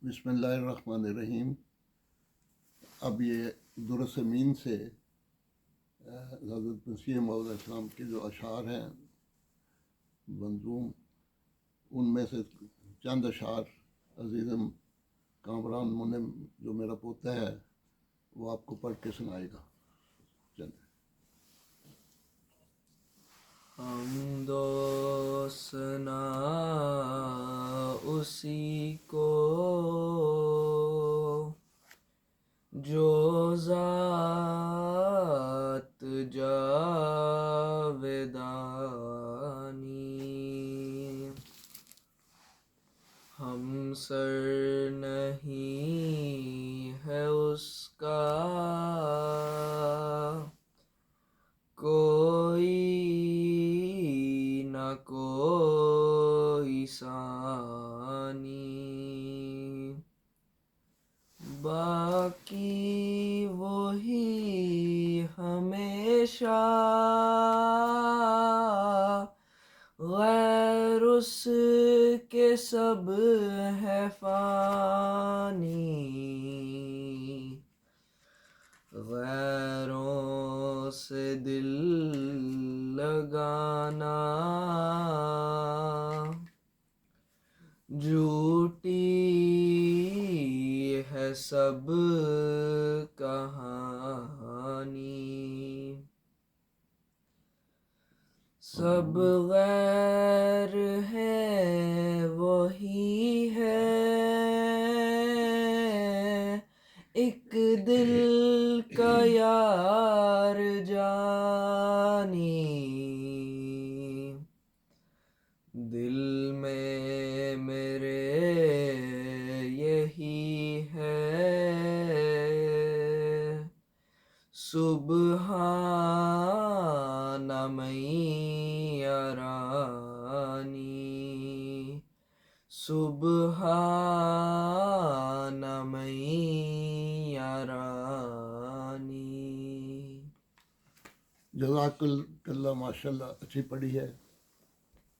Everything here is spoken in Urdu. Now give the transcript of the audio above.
بسم اللہ الرحمن الرحیم۔ اب یہ درسمین سے حضرت مسیح موعود علیہ السلام کے جو اشعار ہیں منظوم، ان میں سے چند اشعار عزیزم کامران منم جو میرا پوتا ہے وہ آپ کو پڑھ کے سنائے گا۔ چلیں۔ حمد و ثنا اسی کو جو ذات جاودانی، ہم سر نہیں ہے اس کا کوئی نہ کوئی ثانی، باقی وہی ہمیشہ غیر اس کے سب ہے فانی، غیروں سے دل لگانا جھوٹی ہے سب کہانی، سب غیر ہے وہی ہے ایک دل کا یار جانی، دل میں میرے یہی ہے سبحان من یرانی، سبحان من یرانی۔ جزاک اللہ، ماشاء اللہ، اچھی پڑھی ہے۔